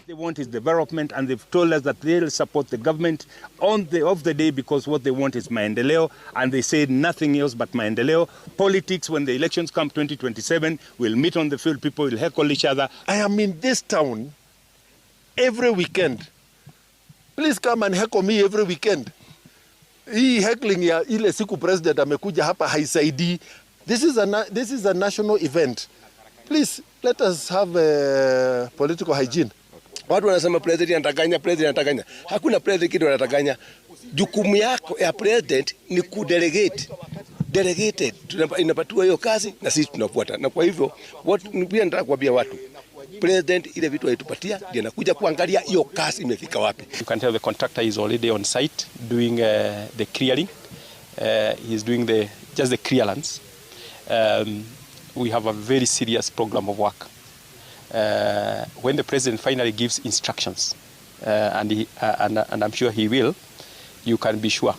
They want is development, and they've told us that they'll support the government of the day because what they want is maendeleo, and they say nothing else but maendeleo. Politics, when the elections come 2027, we'll meet on the field, people will heckle each other. I am in this town every weekend. Please come and heckle me every weekend. Hii heckling ya ile siku president amekuja hapa haisaidii. This is a national event. Please let us have a political hygiene. Watu wanasema president anataganya. Hakuna president kitu anataganya. Jukumu yako ya president ni kudelegate. Delegated. Inapatiwa hiyo kazi na sisi tunafuata. Na kwa hivyo pia nataka kuambia watu president ile vitu alitupatia ndio anakuja kuangalia hiyo kazi imefika wapi. You can tell the contractor is already on site doing the clearing. He's doing just the clearance. We have a very serious program of work. When the president finally gives instructions, and I'm sure he will, you can be sure